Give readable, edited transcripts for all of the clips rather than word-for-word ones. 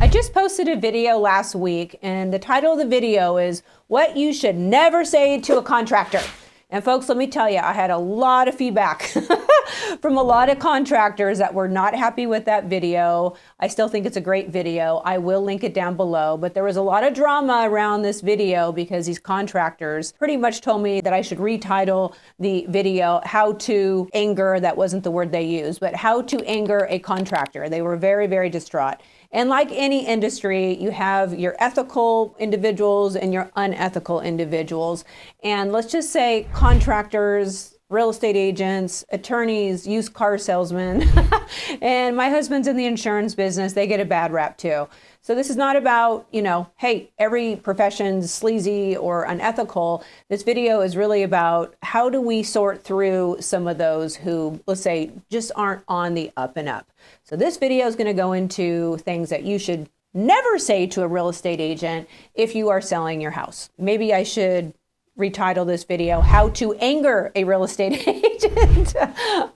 just posted a video last week, and the title of the video is What You Should Never Say to a Contractor. And folks, let me tell you, I had a lot of feedback from a lot of contractors that were not happy with that video. I still think it's a great video. I will link it down below, but there was a lot of drama around this video because these contractors pretty much told me that I should retitle the video, How to Anger, that wasn't the word they used, but How to Anger a Contractor. They were very, very distraught. And like any industry, you have your ethical individuals and your unethical individuals. And let's just say contractors, real estate agents, attorneys, used car salesmen, and my husband's in the insurance business, they get a bad rap too. So this is not about, hey, every profession's sleazy or unethical. This video is really about how do we sort through some of those who, let's say, just aren't on the up and up. So this video is going to go into things that you should never say to a real estate agent if you are selling your house. Maybe I should retitle this video, How to Anger a Real Estate Agent.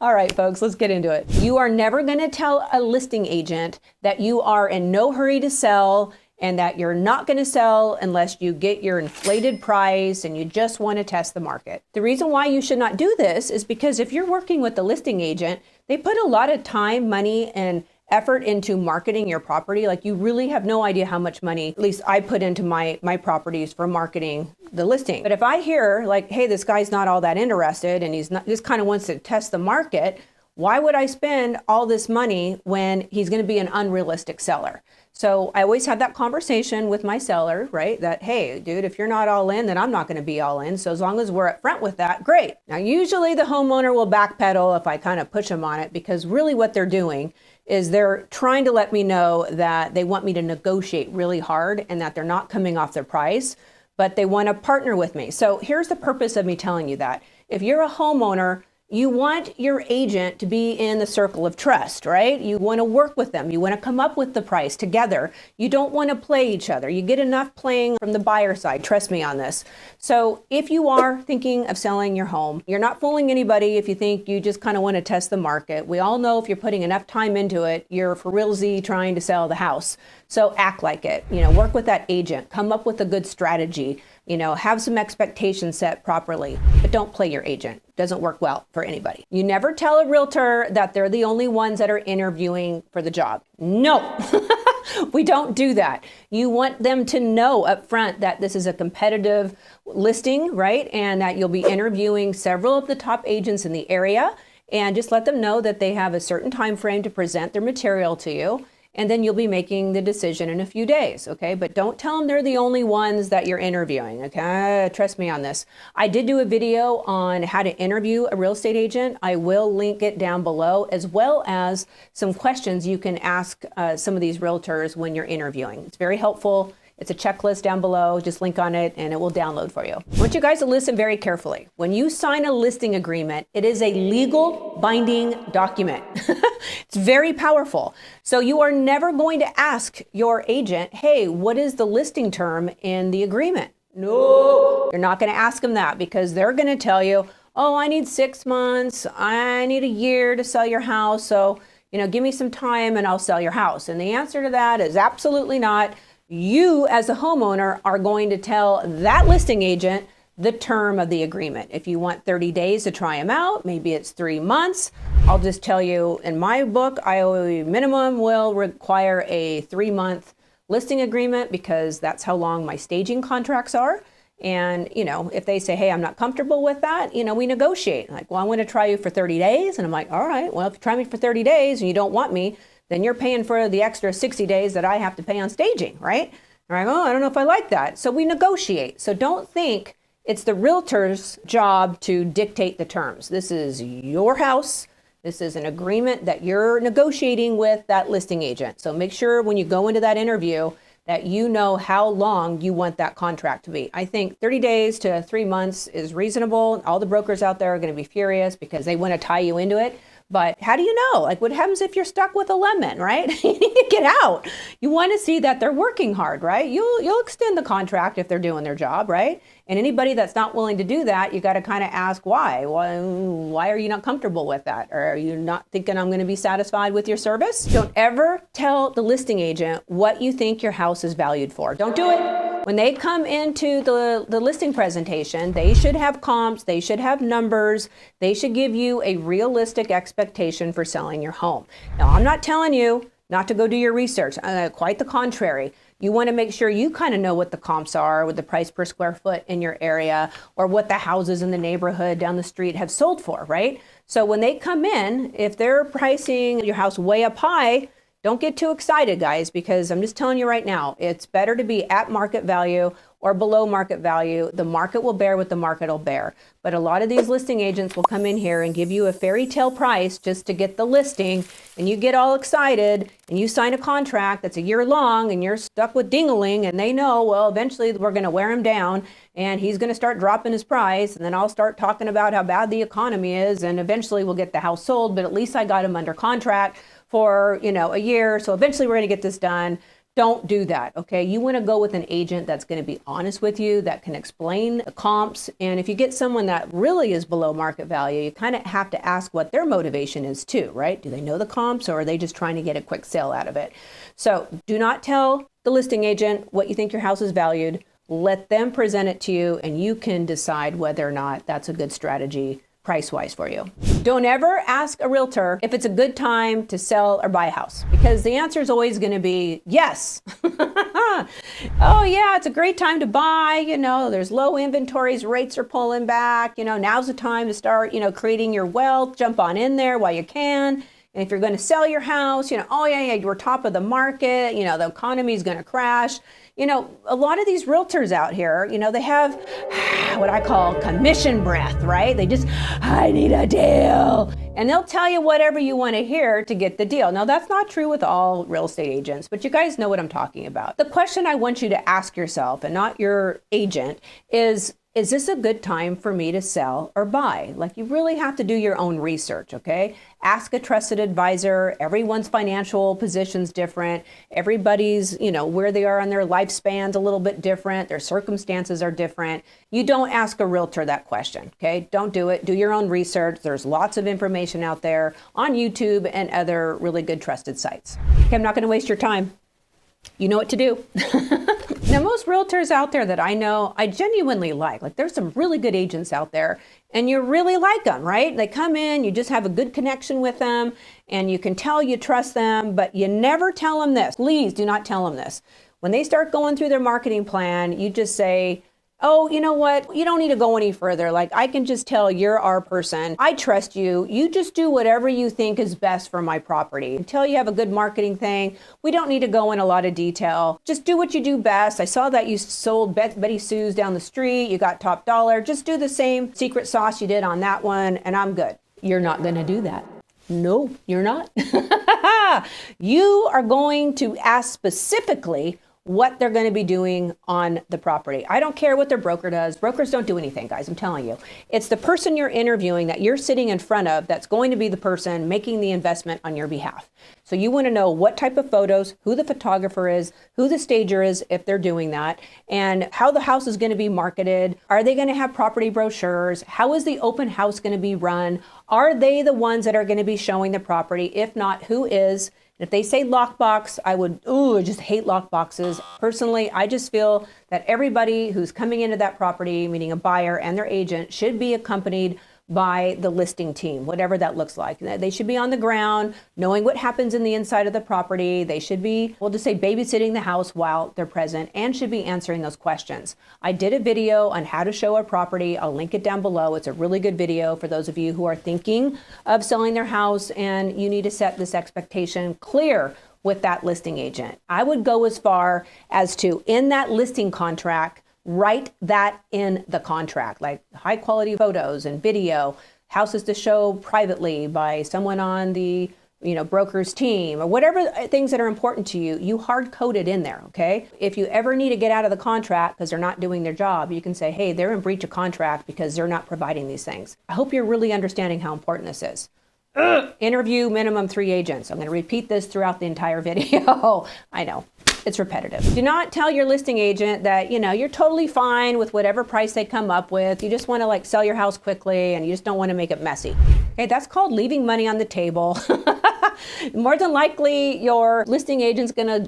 All right, folks, let's get into it. You are never going to tell a listing agent that you are in no hurry to sell and that you're not going to sell unless you get your inflated price and you just want to test the market. The reason why you should not do this is because if you're working with the listing agent, they put a lot of time, money, and effort into marketing your property. Like, you really have no idea how much money, at least I put into my properties for marketing the listing. But if I hear like, hey, this guy's not all that interested and he's not, just kind of wants to test the market, why would I spend all this money when he's going to be an unrealistic seller? So I always have that conversation with my seller, right? That, hey, dude, if you're not all in, then I'm not going to be all in. So as long as we're up front with that, great. Now, usually the homeowner will backpedal if I kind of push them on it, because really what they're doing is they're trying to let me know that they want me to negotiate really hard and that they're not coming off their price, but they want to partner with me. So here's the purpose of me telling you that. If you're a homeowner, you want your agent to be in the circle of trust, right? You want to work with them. You want to come up with the price together. You don't want to play each other. You get enough playing from the buyer side. Trust me on this. So if you are thinking of selling your home, you're not fooling anybody if you think you just kind of want to test the market. We all know if you're putting enough time into it, you're for realsy trying to sell the house. So act like it. Work with that agent. Come up with a good strategy. Have some expectations set properly, but don't play your agent. Doesn't work well for anybody. You never tell a realtor that they're the only ones that are interviewing for the job. No, we don't do that. You want them to know up front that this is a competitive listing, right? And that you'll be interviewing several of the top agents in the area, and just let them know that they have a certain time frame to present their material to you. And then you'll be making the decision in a few days, okay? But don't tell them they're the only ones that you're interviewing, okay? Trust me on this. I did do a video on how to interview a real estate agent. I will link it down below, as well as some questions you can ask some of these realtors when you're interviewing. It's very helpful. It's a checklist down below. Just link on it and it will download for you. I want you guys to listen very carefully. When you sign a listing agreement, it is a legal binding document. It's very powerful. So you are never going to ask your agent, hey, what is the listing term in the agreement? No, you're not going to ask them that, because they're going to tell you, oh, I need 6 months. I need a year to sell your house. So, give me some time and I'll sell your house. And the answer to that is absolutely not. You as a homeowner are going to tell that listing agent the term of the agreement. If you want 30 days to try them out, maybe it's 3 months. I'll just tell you, in my book, minimum will require a 3-month listing agreement, because that's how long my staging contracts are. And, if they say, hey, I'm not comfortable with that, we negotiate. Like, well, I want to try you for 30 days. And I'm like, all right, well, if you try me for 30 days and you don't want me, then you're paying for the extra 60 days that I have to pay on staging, right? And I go, oh, I don't know if I like that. So we negotiate. So don't think it's the realtor's job to dictate the terms. This is your house. This is an agreement that you're negotiating with that listing agent. So make sure when you go into that interview that you know how long you want that contract to be. I think 30 days to 3 months is reasonable. All the brokers out there are going to be furious because they want to tie you into it. But how do you know? Like, what happens if you're stuck with a lemon, right? You need to get out. You want to see that they're working hard, right? You'll extend the contract if they're doing their job, right? And anybody that's not willing to do that, you got to kind of ask why. Why are you not comfortable with that? Or are you not thinking I'm going to be satisfied with your service? Don't ever tell the listing agent what you think your house is valued for. Don't do it. When they come into the listing presentation, they should have comps, they should have numbers, they should give you a realistic expectation for selling your home. Now, I'm not telling you not to go do your research. Quite the contrary. You want to make sure you kind of know what the comps are, with the price per square foot in your area, or what the houses in the neighborhood down the street have sold for, right? So when they come in, if they're pricing your house way up high, don't get too excited, guys, because I'm just telling you right now, it's better to be at market value or below market value. The market will bear what the market will bear. But a lot of these listing agents will come in here and give you a fairy tale price just to get the listing, and you get all excited and you sign a contract that's a year long and you're stuck with ding-a-ling, and they know, well, eventually we're going to wear him down and he's going to start dropping his price, and then I'll start talking about how bad the economy is, and eventually we'll get the house sold, but at least I got him under contract for, a year. So eventually we're going to get this done. Don't do that, okay? You want to go with an agent that's going to be honest with you, that can explain the comps. And if you get someone that really is below market value, you kind of have to ask what their motivation is too, right? Do they know the comps, or are they just trying to get a quick sale out of it? So do not tell the listing agent what you think your house is valued. Let them present it to you, and you can decide whether or not that's a good strategy price-wise for you. Don't ever ask a realtor if it's a good time to sell or buy a house, because the answer is always going to be yes. Oh yeah, it's a great time to buy. There's low inventories, rates are pulling back. Now's the time to start, creating your wealth. Jump on in there while you can. And if you're going to sell your house, oh yeah, we're top of the market. The economy is going to crash. A lot of these realtors out here, they have what I call commission breath, right? They just, I need a deal. And they'll tell you whatever you want to hear to get the deal. Now, that's not true with all real estate agents, but you guys know what I'm talking about. The question I want you to ask yourself, and not your agent, is this a good time for me to sell or buy? Like, you really have to do your own research, okay? Ask a trusted advisor. Everyone's financial position's different. Everybody's, where they are on their lifespan's a little bit different. Their circumstances are different. You don't ask a realtor that question, okay? Don't do it. Do your own research. There's lots of information out there on YouTube and other really good trusted sites. Okay, I'm not gonna waste your time. You know what to do. Now, most realtors out there that I know, I genuinely like there's some really good agents out there, and you really like them, right? They come in, you just have a good connection with them, and you can tell you trust them, but you never tell them this. Please do not tell them this. When they start going through their marketing plan, you just say, oh, you know what? You don't need to go any further. I can just tell you're our person. I trust you. You just do whatever you think is best for my property. Until you have a good marketing thing, we don't need to go in a lot of detail. Just do what you do best. I saw that you sold Betty Sue's down the street. You got top dollar. Just do the same secret sauce you did on that one, and I'm good. You're not going to do that. No, you're not. You are going to ask specifically what they're going to be doing on the property. I don't care what their broker does. Brokers don't do anything, guys. I'm telling you. It's the person you're interviewing that you're sitting in front of that's going to be the person making the investment on your behalf. So you want to know what type of photos, who the photographer is, who the stager is if they're doing that, and how the house is going to be marketed. Are they going to have property brochures? How is the open house going to be run? Are they the ones that are going to be showing the property? If not, who is? If they say lockbox, I just hate lockboxes. Personally, I just feel that everybody who's coming into that property, meaning a buyer and their agent, should be accompanied by the listing team, whatever that looks like. They should be on the ground, knowing what happens in the inside of the property. They should be, we'll just say, babysitting the house while they're present, and should be answering those questions. I did a video on how to show a property. I'll link it down below. It's a really good video for those of you who are thinking of selling their house, and you need to set this expectation clear with that listing agent. I would go as far as to, in that listing contract, write that in the contract, like high quality photos and video, houses to show privately by someone on the broker's team, or whatever things that are important to you, you hard code it in there, okay? If you ever need to get out of the contract because they're not doing their job, you can say, hey, they're in breach of contract because they're not providing these things. I hope you're really understanding how important this is. Interview minimum 3 agents. I'm going to repeat this throughout the entire video. I know. It's repetitive. Do not tell your listing agent that, you're totally fine with whatever price they come up with. You just want to like sell your house quickly and you just don't want to make it messy. Okay, that's called leaving money on the table. More than likely, your listing agent's gonna,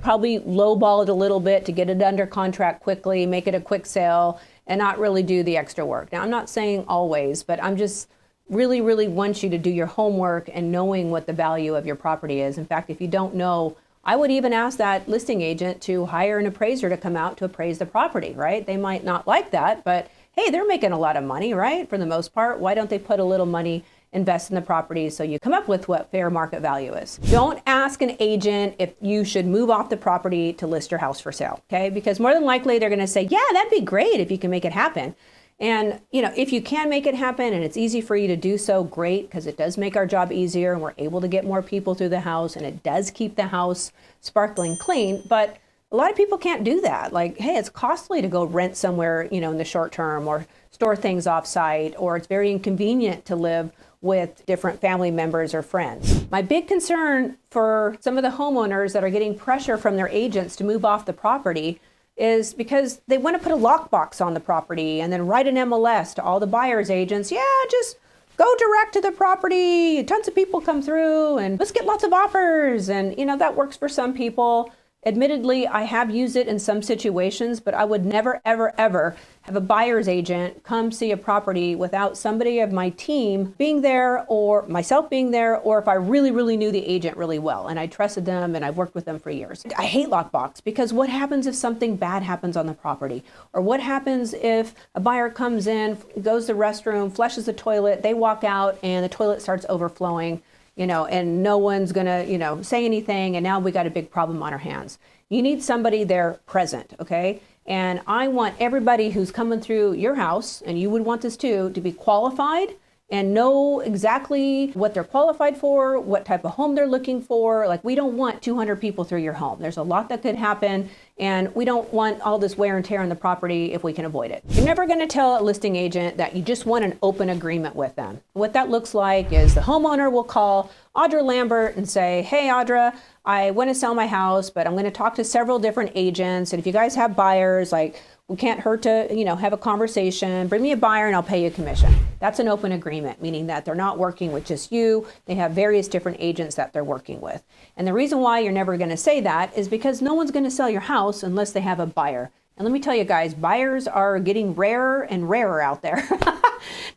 probably lowball it a little bit to get it under contract quickly, make it a quick sale, and not really do the extra work. Now, I'm not saying always, but I'm just really, really want you to do your homework and knowing what the value of your property is. In fact, if you don't know, I would even ask that listing agent to hire an appraiser to come out to appraise the property, right? They might not like that, but hey, they're making a lot of money, right? For the most part, why don't they put a little money, invest in the property so you come up with what fair market value is? Don't ask an agent if you should move off the property to list your house for sale, okay? Because more than likely they're gonna say, yeah, that'd be great if you can make it happen. And, if you can make it happen and it's easy for you to do so, great, because it does make our job easier and we're able to get more people through the house and it does keep the house sparkling clean. But a lot of people can't do that. Like, hey, it's costly to go rent somewhere, in the short term or store things off site, or it's very inconvenient to live with different family members or friends. My big concern for some of the homeowners that are getting pressure from their agents to move off the property is because they want to put a lockbox on the property and then write an MLS to all the buyer's agents. Yeah, just go direct to the property. Tons of people come through and let's get lots of offers. And, that works for some people. Admittedly, I have used it in some situations, but I would never, ever, ever have a buyer's agent come see a property without somebody of my team being there or myself being there, or if I really, really knew the agent really well and I trusted them and I've worked with them for years. I hate lockbox because what happens if something bad happens on the property? Or what happens if a buyer comes in, goes to the restroom, flushes the toilet, they walk out and the toilet starts overflowing? And no one's gonna, say anything, and now we got a big problem on our hands. You need somebody there present, okay? And I want everybody who's coming through your house, and you would want this too, to be qualified and know exactly what they're qualified for, what type of home they're looking for. Like, we don't want 200 people through your home. There's a lot that could happen, and we don't want all this wear and tear on the property if we can avoid it. You're never gonna tell a listing agent that you just want an open agreement with them. What that looks like is the homeowner will call Audra Lambert and say, hey, Audra, I want to sell my house, but I'm going to talk to several different agents. And if you guys have buyers, like, we can't hurt to, have a conversation. Bring me a buyer and I'll pay you a commission. That's an open agreement, meaning that they're not working with just you. They have various different agents that they're working with. And the reason why you're never going to say that is because no one's going to sell your house unless they have a buyer. And let me tell you guys, buyers are getting rarer and rarer out there.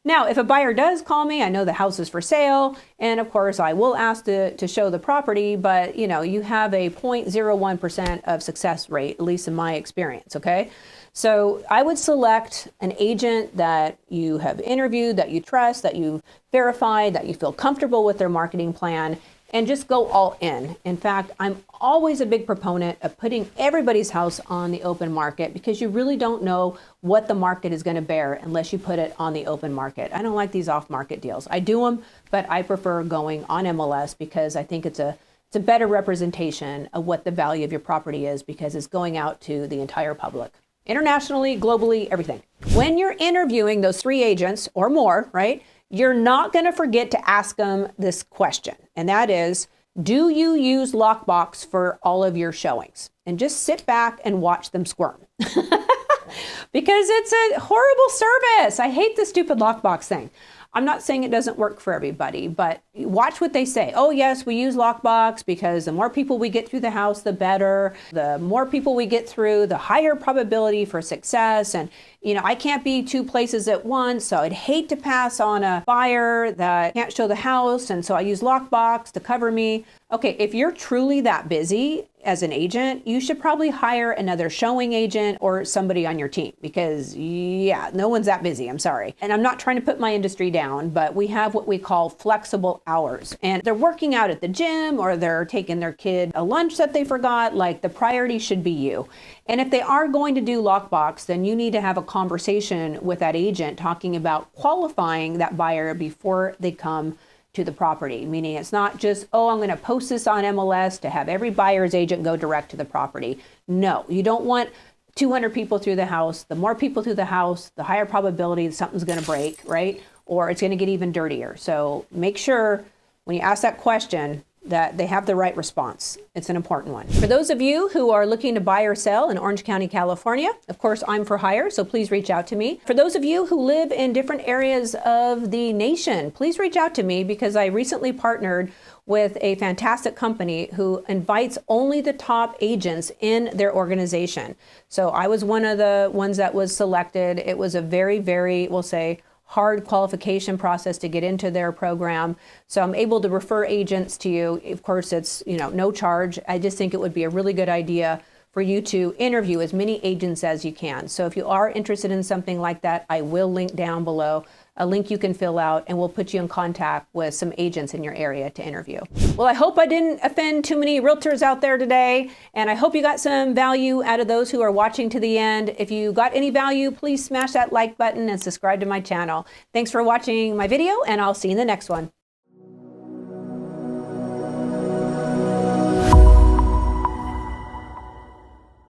Now, if a buyer does call me, I know the house is for sale. And of course, I will ask to show the property, but you have a 0.01% of success rate, at least in my experience, okay? So I would select an agent that you have interviewed, that you trust, that you've verified, that you feel comfortable with their marketing plan, and just go all in. In fact, I'm always a big proponent of putting everybody's house on the open market because you really don't know what the market is going to bear unless you put it on the open market. I don't like these off-market deals. I do them, but I prefer going on MLS because I think it's a better representation of what the value of your property is because it's going out to the entire public. Internationally, globally, everything. When you're interviewing those 3 agents or more, right, you're not going to forget to ask them this question, and that is, do you use Lockbox for all of your showings? And just sit back and watch them squirm. Because it's a horrible service. I hate the stupid Lockbox thing. I'm not saying it doesn't work for everybody, but watch what they say. Oh yes, we use Lockbox because the more people we get through the house, the better. The more people we get through, the higher probability for success. And I can't be 2 places at once, so I'd hate to pass on a buyer that can't show the house, and so I use Lockbox to cover me. Okay, if you're truly that busy as an agent, you should probably hire another showing agent or somebody on your team because, yeah, no one's that busy. I'm sorry. And I'm not trying to put my industry down, but we have what we call flexible hours. And they're working out at the gym or they're taking their kid a lunch that they forgot. Like, the priority should be you. And if they are going to do Lockbox, then you need to have a conversation with that agent talking about qualifying that buyer before they come to the property, meaning it's not just, oh, I'm going to post this on MLS to have every buyer's agent go direct to the property. No, you don't want 200 people through the house. The more people through the house, the higher probability that something's going to break, right? or it's going to get even dirtier. So make sure when you ask that question that they have the right response. It's an important one. For those of you who are looking to buy or sell in Orange County, California, of course, I'm for hire, so please reach out to me. For those of you who live in different areas of the nation, please reach out to me because I recently partnered with a fantastic company who invites only the top agents in their organization. So I was one of the ones that was selected. It was a very, very, we'll say, hard qualification process to get into their program. So I'm able to refer agents to you. Of course, it's no charge. I just think it would be a really good idea for you to interview as many agents as you can. So if you are interested in something like that, I will link down below a link you can fill out, and we'll put you in contact with some agents in your area to interview. Well, I hope I didn't offend too many realtors out there today, and I hope you got some value out of those who are watching to the end. If you got any value, please smash that like button and subscribe to my channel. Thanks for watching my video, and I'll see you in the next one.